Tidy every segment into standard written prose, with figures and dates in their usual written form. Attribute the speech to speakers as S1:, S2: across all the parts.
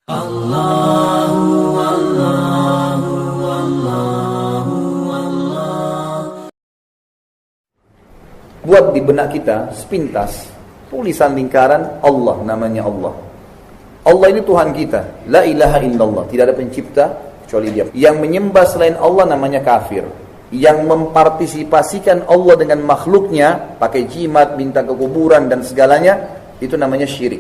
S1: Allahu Allahu Allahu Allah.
S2: Buat di benak kita sepintas tulisan lingkaran Allah, namanya Allah. Allah ini Tuhan kita, la ilaha illallah, tidak ada pencipta kecuali Dia. Yang menyembah selain Allah namanya kafir. Yang mempartisipasikan Allah dengan makhluknya, pakai jimat, minta ke kuburan dan segalanya, itu namanya syirik.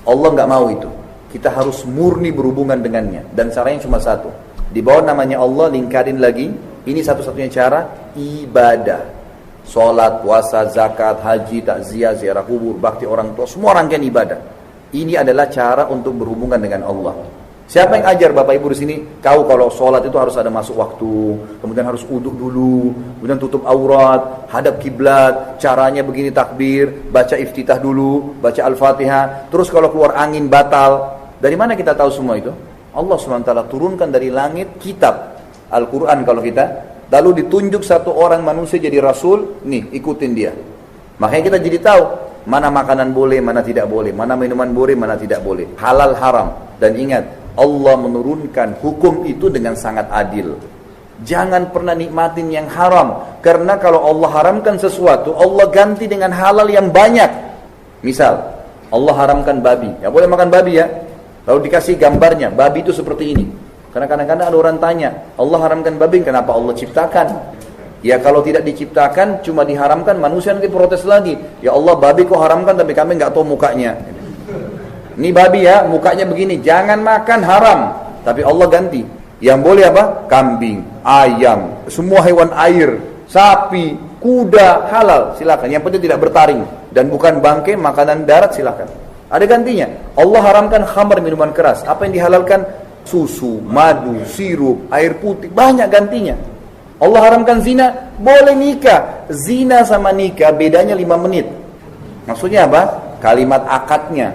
S2: Allah nggak mau itu. Kita harus murni berhubungan dengannya. Dan caranya cuma satu. Di bawah namanya Allah, lingkarin lagi. Ini satu-satunya cara, ibadah. Sholat, puasa, zakat, haji, takziah, ziarah kubur, bakti orang tua, semua rangkaian ibadah. Ini adalah cara untuk berhubungan dengan Allah. Siapa yang ajar Bapak Ibu di sini? Kau kalau sholat itu harus ada masuk waktu, kemudian harus uduk dulu, kemudian tutup aurat, hadap kiblat, caranya begini takbir, baca iftitah dulu, baca Al-Fatihah, terus kalau keluar angin batal. Dari mana kita tahu semua itu? Allah SWT turunkan dari langit kitab Al-Quran kalau kita, lalu ditunjuk satu orang manusia jadi rasul, nih ikutin dia. Makanya kita jadi tahu mana makanan boleh, mana tidak boleh, mana minuman boleh, mana tidak boleh, halal haram. Dan ingat, Allah menurunkan hukum itu dengan sangat adil. Jangan pernah nikmatin yang haram, karena kalau Allah haramkan sesuatu, Allah ganti dengan halal yang banyak. Misal, Allah haramkan babi, ya boleh makan babi ya, lalu dikasih gambarnya, babi itu seperti ini. Karena kadang-kadang ada orang tanya, Allah haramkan babi, kenapa Allah ciptakan? Ya kalau tidak diciptakan, cuma diharamkan, manusia nanti protes lagi. Ya Allah, babi kok haramkan tapi kami nggak tahu mukanya. Ini babi ya, mukanya begini, jangan makan, haram. Tapi Allah ganti. Yang boleh apa? Kambing, ayam, semua hewan air, sapi, kuda, halal, silakan. Yang penting tidak bertaring dan bukan bangkai, makanan darat, silakan. Ada gantinya. Allah haramkan khamar, minuman keras. Apa yang dihalalkan? Susu, madu, sirup, air putih, banyak gantinya. Allah haramkan zina, boleh nikah. Zina sama nikah bedanya 5 menit. Maksudnya apa? Kalimat akadnya.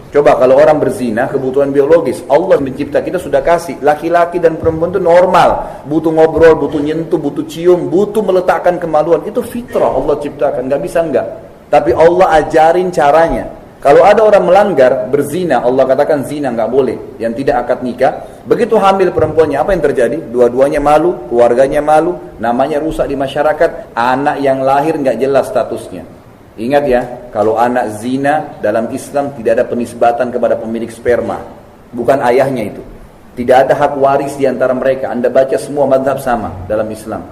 S2: Coba kalau orang berzina, kebutuhan biologis, Allah mencipta kita sudah kasih. Laki-laki dan perempuan itu normal. Butuh ngobrol, butuh nyentuh, butuh cium, butuh meletakkan kemaluan. Itu fitrah Allah ciptakan, nggak bisa enggak. Tapi Allah ajarin caranya. Kalau ada orang melanggar, berzina, Allah katakan zina nggak boleh. Yang tidak akad nikah, begitu hamil perempuannya, apa yang terjadi? Dua-duanya malu, keluarganya malu, namanya rusak di masyarakat. Anak yang lahir nggak jelas statusnya. Ingat ya, kalau anak zina dalam Islam tidak ada penisbatan kepada pemilik sperma, bukan ayahnya itu. Tidak ada hak waris di antara mereka. Anda baca semua mazhab sama dalam Islam.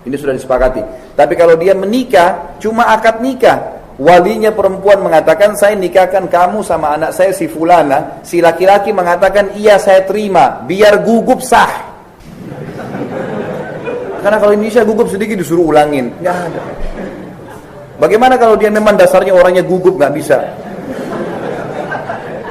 S2: Ini sudah disepakati. Tapi kalau dia menikah, cuma akad nikah. Walinya perempuan mengatakan, saya nikahkan kamu sama anak saya si fulana. Si laki-laki mengatakan, iya saya terima, biar gugup sah. Karena kalau Indonesia gugup sedikit disuruh ulangin, nggak ada. Bagaimana kalau dia memang dasarnya orangnya gugup, nggak bisa.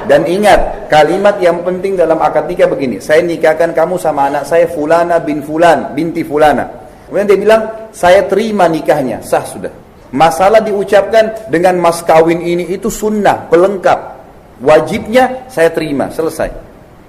S2: Dan ingat, kalimat yang penting dalam akad nikah begini, saya nikahkan kamu sama anak saya fulana bin fulan, binti fulana. Kemudian dia bilang, saya terima nikahnya, sah sudah. Masalah diucapkan dengan mas kawin ini itu sunnah, pelengkap. Wajibnya saya terima, selesai.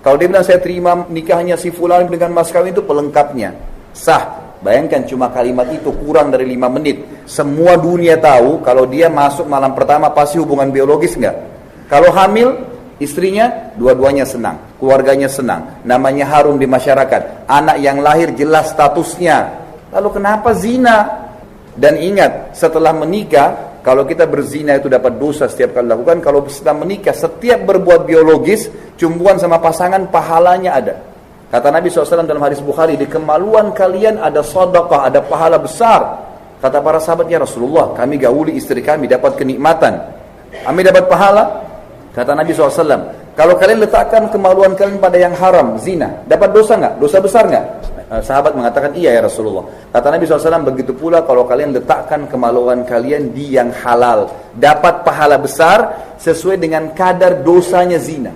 S2: Kalau dia bilang saya terima nikahnya si fulan dengan mas kawin itu pelengkapnya, sah. Bayangkan cuma kalimat itu kurang dari 5 menit. Semua dunia tahu kalau dia masuk malam pertama pasti hubungan biologis enggak. Kalau hamil, istrinya dua-duanya senang, keluarganya senang, namanya harum di masyarakat. Anak yang lahir jelas statusnya. Lalu kenapa zina? Dan ingat, setelah menikah, kalau kita berzina itu dapat dosa setiap kali lakukan. Kalau setelah menikah, setiap berbuat biologis, cumbuan sama pasangan, pahalanya ada. Kata Nabi SAW dalam hadis Bukhari, di kemaluan kalian ada sedekah, ada pahala besar. Kata para sahabat, ya Rasulullah, kami gauli istri kami, dapat kenikmatan. Kami dapat pahala. Kata Nabi SAW, kalau kalian letakkan kemaluan kalian pada yang haram, zina, dapat dosa nggak? Dosa besar nggak? Sahabat mengatakan, iya ya Rasulullah. Kata Nabi SAW, begitu pula kalau kalian letakkan kemaluan kalian di yang halal, dapat pahala besar sesuai dengan kadar dosanya zina.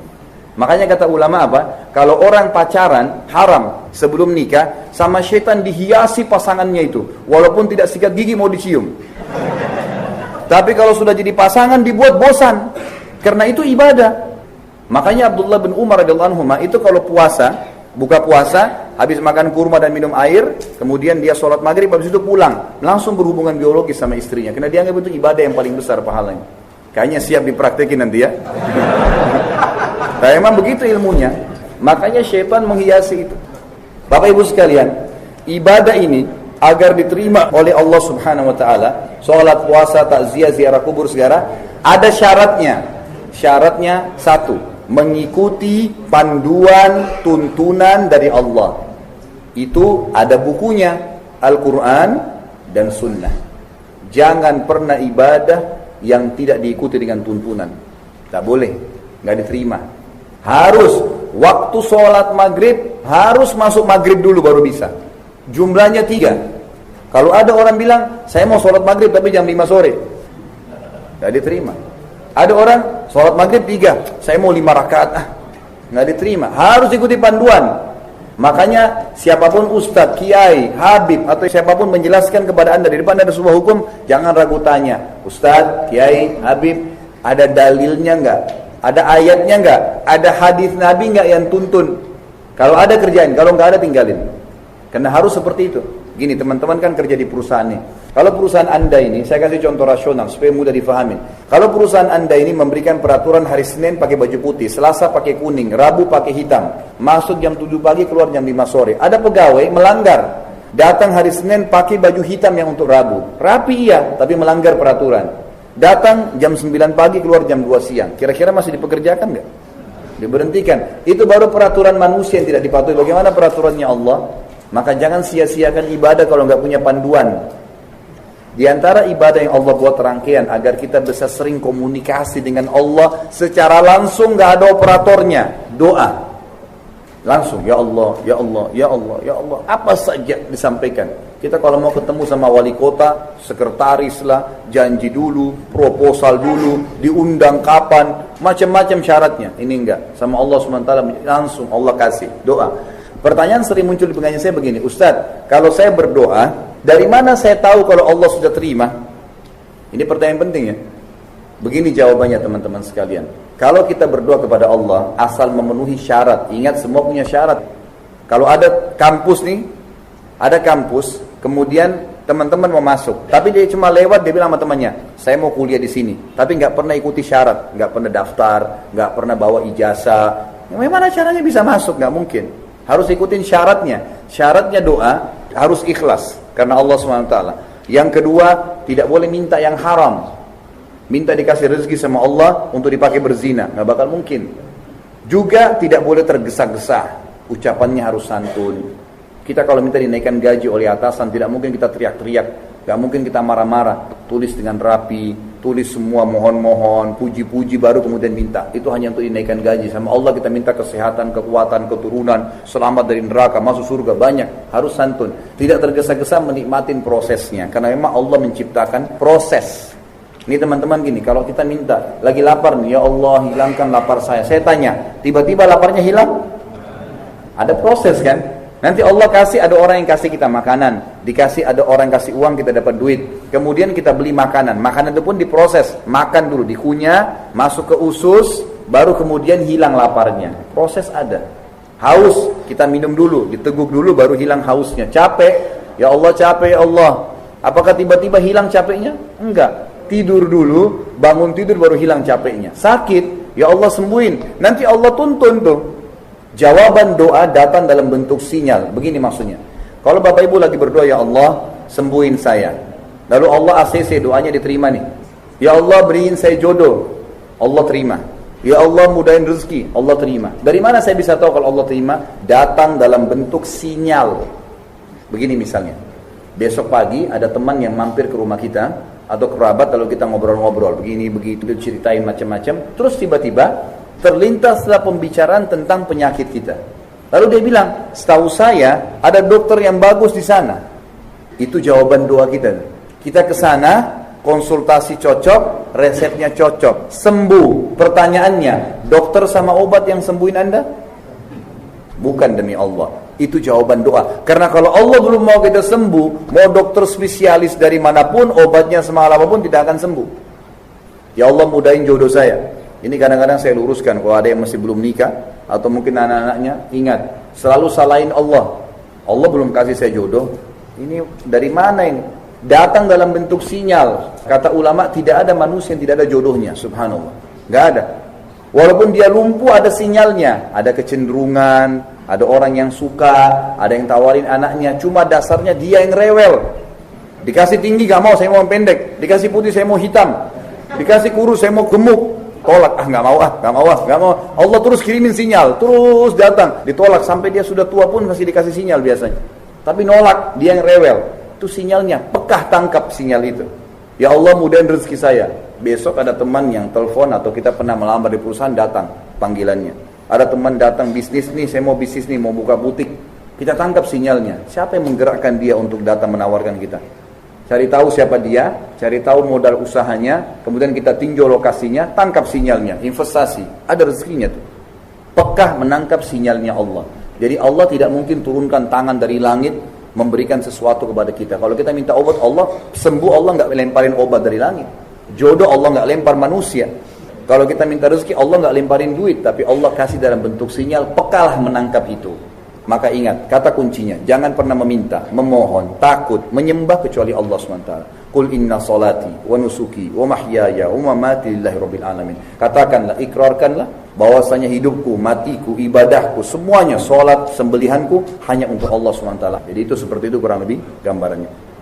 S2: Makanya kata ulama apa? Kalau orang pacaran haram sebelum nikah, sama syaitan dihiasi pasangannya itu, walaupun tidak sikat gigi mau dicium. Tapi kalau sudah jadi pasangan dibuat bosan, karena itu ibadah. Makanya Abdullah bin Umar radhiyallahu anhu itu kalau puasa, buka puasa, habis makan kurma dan minum air, kemudian dia sholat maghrib, habis itu pulang, langsung berhubungan biologis sama istrinya, karena dia anggap itu ibadah yang paling besar pahalanya. Kayaknya siap dipraktekin nanti ya. Nah, memang begitu ilmunya. Makanya syaitan menghiasi itu. Bapak Ibu sekalian, ibadah ini agar diterima oleh Allah Subhanahu wa taala, salat, puasa, takziah, ziarah kubur segala, ada syaratnya. Syaratnya satu, mengikuti panduan tuntunan dari Allah. Itu ada bukunya, Al-Quran dan Sunnah. Jangan pernah ibadah yang tidak diikuti dengan tuntunan. Tak boleh, nggak diterima. Harus waktu sholat maghrib, harus masuk maghrib dulu baru bisa. Jumlahnya 3. Kalau ada orang bilang, saya mau sholat maghrib tapi jam 5 sore, nggak diterima. Ada orang sholat maghrib 3, saya mau 5 rakaat, nggak diterima. Harus ikuti panduan. Makanya siapapun ustadz, kiai, habib atau siapapun menjelaskan kepada anda di depan ada sebuah hukum, jangan ragu tanya, ustadz, kiai, habib, ada dalilnya nggak? Ada ayatnya nggak? Ada hadis Nabi nggak yang tuntun? Kalau ada kerjain, kalau nggak ada tinggalin. Karena harus seperti itu. Gini, teman-teman kan kerja di perusahaan nih. Kalau perusahaan anda ini, saya kasih contoh rasional supaya mudah difahami. Kalau perusahaan anda ini memberikan peraturan hari Senin pakai baju putih, Selasa pakai kuning, Rabu pakai hitam, masuk jam 7 pagi, keluar jam 5 sore. Ada pegawai melanggar, datang hari Senin pakai baju hitam yang untuk Rabu. Rapi iya, tapi melanggar peraturan. Datang jam 9 pagi, keluar jam 2 siang. Kira-kira masih dipekerjakan nggak? Diberhentikan. Itu baru peraturan manusia yang tidak dipatuhi. Bagaimana peraturannya Allah? Maka jangan sia-siakan ibadah kalau nggak punya panduan. Di antara ibadah yang Allah buat rangkaian agar kita bisa sering komunikasi dengan Allah secara langsung, nggak ada operatornya, doa. Langsung, ya Allah, ya Allah, ya Allah, ya Allah. Apa saja disampaikan. Kita kalau mau ketemu sama wali kota, sekretaris lah, janji dulu, proposal dulu, diundang kapan, macam-macam syaratnya. Ini enggak. Sama Allah SWT langsung Allah kasih doa. Pertanyaan sering muncul di pengajian saya begini, Ustadz, kalau saya berdoa, dari mana saya tahu kalau Allah sudah terima? Ini pertanyaan penting ya. Begini jawabannya teman-teman sekalian. Kalau kita berdoa kepada Allah, asal memenuhi syarat. Ingat semua punya syarat. Kalau ada kampus nih, ada kampus, kemudian teman-teman mau masuk, tapi dia cuma lewat, dia bilang sama temannya, saya mau kuliah di sini, tapi nggak pernah ikuti syarat, nggak pernah daftar, nggak pernah bawa ijazah. Gimana caranya bisa masuk? Nggak mungkin. Harus ikutin syaratnya. Syaratnya doa harus ikhlas karena Allah SWT. Yang kedua, tidak boleh minta yang haram. Minta dikasih rezeki sama Allah untuk dipakai berzina, nggak bakal mungkin. Juga tidak boleh tergesa-gesa. Ucapannya harus santun. Kita kalau minta dinaikkan gaji oleh atasan, tidak mungkin kita teriak-teriak, gak mungkin kita marah-marah. Tulis dengan rapi, tulis semua mohon-mohon, puji-puji, baru kemudian minta. Itu hanya untuk dinaikkan gaji. Sama Allah kita minta kesehatan, kekuatan, keturunan, selamat dari neraka, masuk surga, banyak. Harus santun. Tidak tergesa-gesa menikmatin prosesnya. Karena memang Allah menciptakan proses. Ini teman-teman gini, kalau kita minta, lagi lapar nih, ya Allah hilangkan lapar saya. Saya tanya, tiba-tiba laparnya hilang? Ada proses kan? Nanti Allah kasih, ada orang yang kasih kita makanan, dikasih ada orang yang kasih uang, kita dapat duit. Kemudian kita beli makanan, makanan itu pun diproses, makan dulu, dikunyah, masuk ke usus, baru kemudian hilang laparnya. Proses ada. Haus, kita minum dulu, diteguk dulu, baru hilang hausnya. Capek, ya Allah capek ya Allah. Apakah tiba-tiba hilang capeknya? Enggak. Tidur dulu, bangun tidur baru hilang capeknya. Sakit, ya Allah sembuhin. Nanti Allah tuntun tuh. Jawaban doa datang dalam bentuk sinyal. Begini maksudnya. Kalau Bapak Ibu lagi berdoa, ya Allah sembuhin saya. Lalu Allah ACC, doanya diterima nih. Ya Allah beriin saya jodoh. Allah terima. Ya Allah mudahin rezeki. Allah terima. Dari mana saya bisa tahu kalau Allah terima? Datang dalam bentuk sinyal. Begini misalnya. Besok pagi ada teman yang mampir ke rumah kita atau kerabat, lalu kita ngobrol-ngobrol. Begini, begitu, ceritain macam-macam. Terus tiba-tiba terlintaslah pembicaraan tentang penyakit kita. Lalu dia bilang, setahu saya ada dokter yang bagus di sana. Itu jawaban doa kita. Kita ke sana, konsultasi cocok, resepnya cocok, sembuh. Pertanyaannya, dokter sama obat yang sembuhin Anda? Bukan demi Allah. Itu jawaban doa. Karena kalau Allah belum mau kita sembuh, mau dokter spesialis dari manapun, obatnya semalam apapun tidak akan sembuh. Ya Allah mudahin jodoh saya. Ini kadang-kadang saya luruskan kalau ada yang masih belum nikah atau mungkin anak-anaknya, ingat, selalu salahin Allah. Allah belum kasih saya jodoh. Ini dari mana ini? Datang dalam bentuk sinyal. Kata ulama, tidak ada manusia yang tidak ada jodohnya, subhanallah. Enggak ada. Walaupun dia lumpuh ada sinyalnya, ada kecenderungan, ada orang yang suka, ada yang tawarin anaknya, cuma dasarnya dia yang rewel. Dikasih tinggi gak mau, saya mau pendek. Dikasih putih, saya mau hitam. Dikasih kurus, saya mau gemuk. Tolak, gak mau. Allah terus kirimin sinyal, terus datang. Ditolak sampai dia sudah tua pun masih dikasih sinyal biasanya. Tapi nolak, dia yang rewel. Itu sinyalnya, pekah tangkap sinyal itu. Ya Allah mudahin rezeki saya. Besok ada teman yang telepon atau kita pernah melamar di perusahaan, datang panggilannya. Ada teman datang bisnis nih, saya mau bisnis nih, mau buka butik. Kita tangkap sinyalnya. Siapa yang menggerakkan dia untuk datang menawarkan kita? Cari tahu siapa dia, cari tahu modal usahanya, kemudian kita tinjau lokasinya, tangkap sinyalnya, investasi. Ada rezekinya tuh. Pekah menangkap sinyalnya Allah. Jadi Allah tidak mungkin turunkan tangan dari langit memberikan sesuatu kepada kita. Kalau kita minta obat Allah, sembuh Allah nggak lemparin obat dari langit. Jodoh Allah nggak lempar manusia. Kalau kita minta rezeki Allah nggak lemparin duit, tapi Allah kasih dalam bentuk sinyal. Pekalah menangkap itu. Maka ingat, kata kuncinya, jangan pernah meminta, memohon, takut, menyembah kecuali Allah SWT. Qul inna salati wa nusuki wa mahyaya wa mamati lillahi rabbil alamin. Katakanlah, ikrarkanlah bahwasanya hidupku, matiku, ibadahku, semuanya, salat, sembelihanku hanya untuk Allah SWT. Jadi itu seperti itu kurang lebih gambarannya.